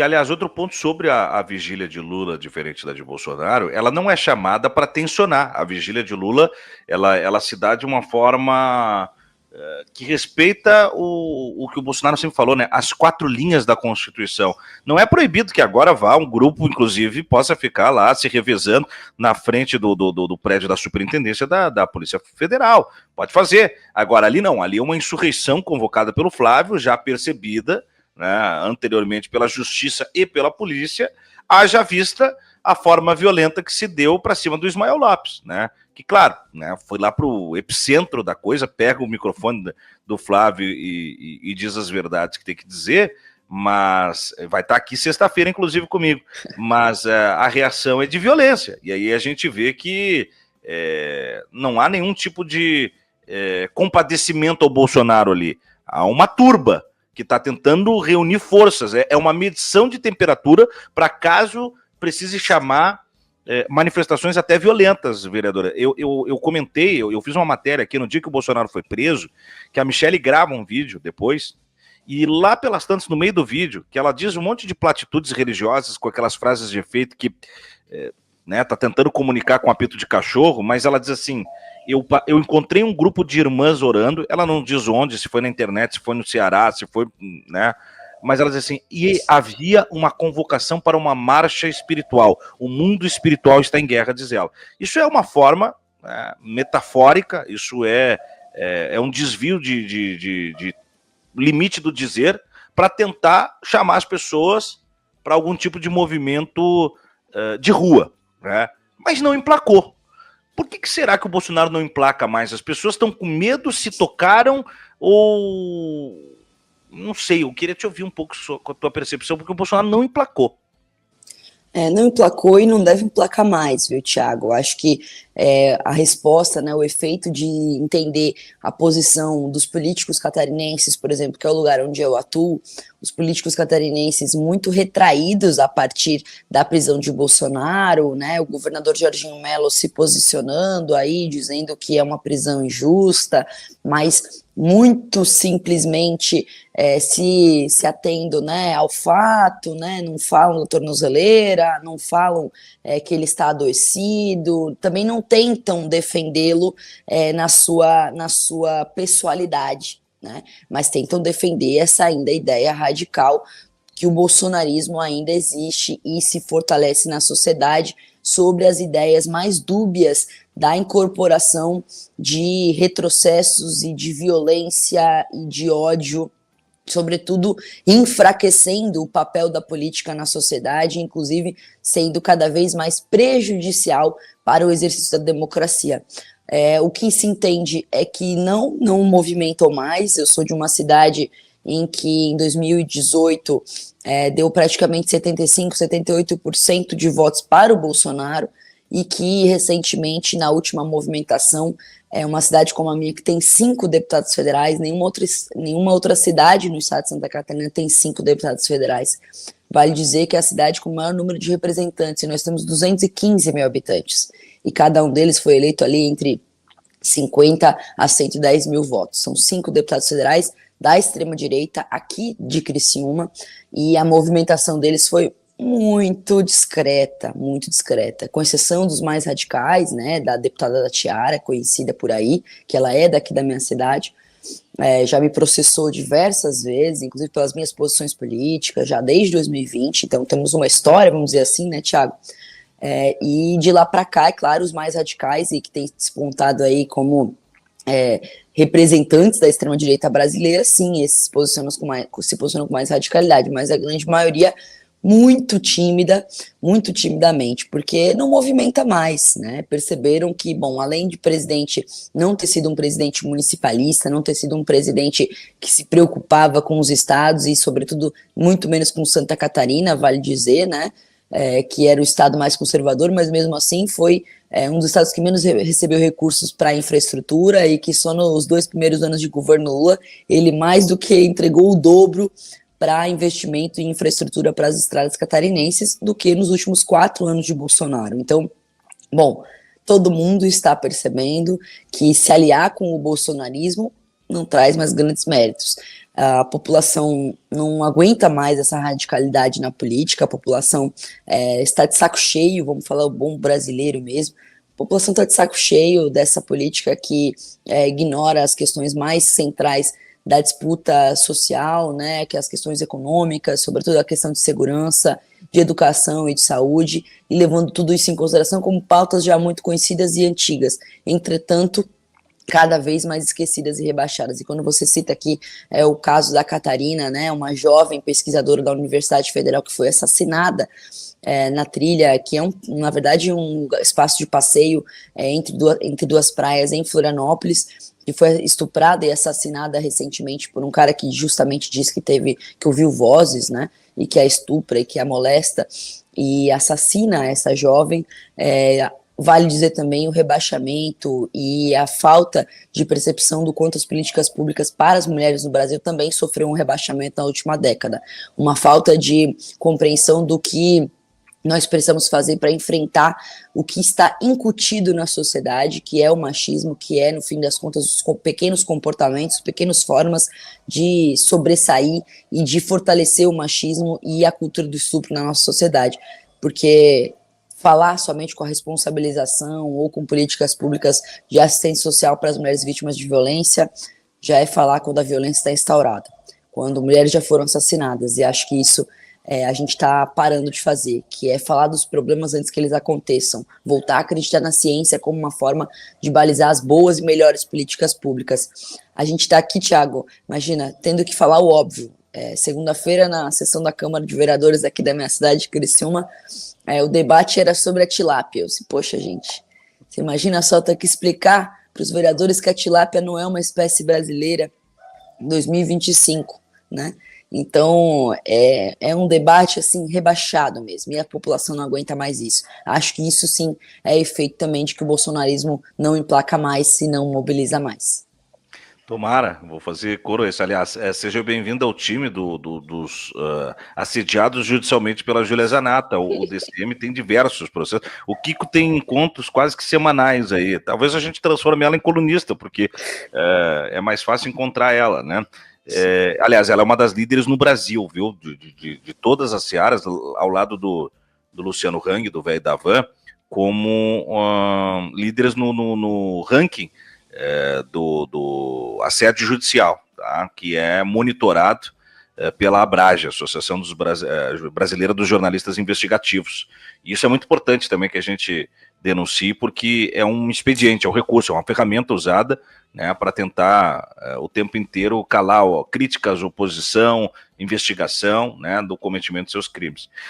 Aliás, outro ponto sobre a vigília de Lula, diferente da de Bolsonaro, ela não é chamada para tensionar. A vigília de Lula, ela se dá de uma forma que respeita o que o Bolsonaro sempre falou, né? As 4 linhas da Constituição. Não é proibido que agora vá um grupo, inclusive, possa ficar lá se revezando na frente do prédio da Superintendência da Polícia Federal. Pode fazer. Agora, ali não. Ali é uma insurreição convocada pelo Flávio, já percebida, né, anteriormente pela Justiça e pela Polícia, haja vista a forma violenta que se deu para cima do Ismael Lopes, né? Que, claro, né, foi lá para o epicentro da coisa, pega o microfone do Flávio e diz as verdades que tem que dizer, mas vai estar aqui sexta-feira, inclusive, comigo. Mas a reação é de violência. E aí a gente vê que não há nenhum tipo de compadecimento ao Bolsonaro ali. Há uma turba que está tentando reunir forças. É uma medição de temperatura para caso precise chamar manifestações até violentas, vereadora. Eu comentei, eu fiz uma matéria aqui no dia que o Bolsonaro foi preso, que a Michelle grava um vídeo depois, e lá pelas tantas, no meio do vídeo, que ela diz um monte de platitudes religiosas com aquelas frases de efeito que tá tentando comunicar com apito de cachorro, mas ela diz assim: eu encontrei um grupo de irmãs orando, ela não diz onde, se foi na internet, se foi no Ceará, se foi, né? Mas ela diz assim, e havia uma convocação para uma marcha espiritual. O mundo espiritual está em guerra, diz ela. Isso é uma forma metafórica, isso é um desvio de limite do dizer para tentar chamar as pessoas para algum tipo de movimento de rua, né? Mas não emplacou. Por que será que o Bolsonaro não emplaca mais? As pessoas estão com medo, se tocaram ou... Não sei, eu queria te ouvir um pouco com a tua percepção, porque o Bolsonaro não emplacou. Não emplacou e não deve emplacar mais, viu, Thiago? Eu acho que a resposta, né, o efeito de entender a posição dos políticos catarinenses, por exemplo, que é o lugar onde eu atuo, os políticos catarinenses muito retraídos a partir da prisão de Bolsonaro, né, o governador Jorginho Mello se posicionando aí, dizendo que é uma prisão injusta, mas muito simplesmente se atendo, né, ao fato, né, não falam da tornozeleira, não falam que ele está adoecido, também não tentam defendê-lo na sua pessoalidade, né, mas tentam defender essa ainda ideia radical que o bolsonarismo ainda existe e se fortalece na sociedade sobre as ideias mais dúbias da incorporação de retrocessos e de violência e de ódio, sobretudo enfraquecendo o papel da política na sociedade, inclusive sendo cada vez mais prejudicial para o exercício da democracia. O que se entende é que não movimentam mais. Eu sou de uma cidade em que em 2018 deu praticamente 75%, 78% de votos para o Bolsonaro, e que recentemente, na última movimentação, uma cidade como a minha, que tem 5 deputados federais, nenhuma outra cidade no estado de Santa Catarina tem 5 deputados federais. Vale dizer que é a cidade com o maior número de representantes, e nós temos 215 mil habitantes, e cada um deles foi eleito ali entre 50 a 110 mil votos. São 5 deputados federais da extrema-direita aqui de Criciúma, e a movimentação deles foi muito discreta, com exceção dos mais radicais, né, da deputada da Tiara, conhecida por aí, que ela é daqui da minha cidade, já me processou diversas vezes, inclusive pelas minhas posições políticas, já desde 2020, então temos uma história, vamos dizer assim, né, Thiago? E de lá para cá, é claro, os mais radicais, e que tem despontado aí como representantes da extrema-direita brasileira, sim, esses se posicionam com mais radicalidade, mas a grande maioria muito timidamente, porque não movimenta mais, né? Perceberam que, bom, além de presidente não ter sido um presidente municipalista, não ter sido um presidente que se preocupava com os estados e, sobretudo, muito menos com Santa Catarina, vale dizer, né? Que era o estado mais conservador, mas mesmo assim foi um dos estados que menos recebeu recursos para a infraestrutura, e que só nos 2 primeiros anos de governo Lula, ele mais do que entregou o dobro para investimento em infraestrutura para as estradas catarinenses do que nos últimos 4 anos de Bolsonaro. Então, bom, todo mundo está percebendo que se aliar com o bolsonarismo não traz mais grandes méritos. A população não aguenta mais essa radicalidade na política, a população está de saco cheio, vamos falar o bom brasileiro mesmo, a população está de saco cheio dessa política que ignora as questões mais centrais da disputa social, né, que é as questões econômicas, sobretudo a questão de segurança, de educação e de saúde, e levando tudo isso em consideração como pautas já muito conhecidas e antigas. Entretanto, cada vez mais esquecidas e rebaixadas. E quando você cita aqui o caso da Catarina, né, uma jovem pesquisadora da Universidade Federal que foi assassinada na trilha, que é, na verdade, um espaço de passeio entre duas praias em Florianópolis, que foi estuprada e assassinada recentemente por um cara que justamente disse que ouviu vozes, né, e que a estupra e que a molesta e assassina essa jovem. Vale dizer também o rebaixamento e a falta de percepção do quanto as políticas públicas para as mulheres no Brasil também sofreu um rebaixamento na última década. Uma falta de compreensão do que nós precisamos fazer para enfrentar o que está incutido na sociedade, que é o machismo, que é, no fim das contas, os pequenos comportamentos, pequenas formas de sobressair e de fortalecer o machismo e a cultura do estupro na nossa sociedade. Porque falar somente com a responsabilização ou com políticas públicas de assistência social para as mulheres vítimas de violência já é falar quando a violência está instaurada, quando mulheres já foram assassinadas, e acho que isso a gente está parando de fazer, que é falar dos problemas antes que eles aconteçam, voltar a acreditar na ciência como uma forma de balizar as boas e melhores políticas públicas. A gente está aqui, Thiago, imagina, tendo que falar o óbvio. Segunda-feira, na sessão da Câmara de Vereadores aqui da minha cidade, Criciúma, o debate era sobre a tilápia. Eu disse, poxa, gente, você imagina só ter que explicar para os vereadores que a tilápia não é uma espécie brasileira em 2025, né? Então, é um debate, assim, rebaixado mesmo, e a população não aguenta mais isso. Acho que isso, sim, é efeito também de que o bolsonarismo não emplaca mais, se não mobiliza mais. Tomara, vou fazer coro a isso. Aliás, seja bem-vindo ao time dos assediados judicialmente pela Júlia Zanata. O DCM tem diversos processos. O Kiko tem encontros quase que semanais aí. Talvez a gente transforme ela em colunista, porque é mais fácil encontrar ela, né? Aliás, ela é uma das líderes no Brasil, viu? De todas as searas, ao lado do Luciano Hang, do velho da Van, como líderes no ranking do assédio judicial, tá? Que é monitorado pela ABRAGE, Associação Brasileira dos Jornalistas Investigativos. E isso é muito importante também que a gente denuncie, porque é um expediente, é um recurso, é uma ferramenta usada, né, para tentar o tempo inteiro calar críticas, oposição, investigação, né, do cometimento de seus crimes.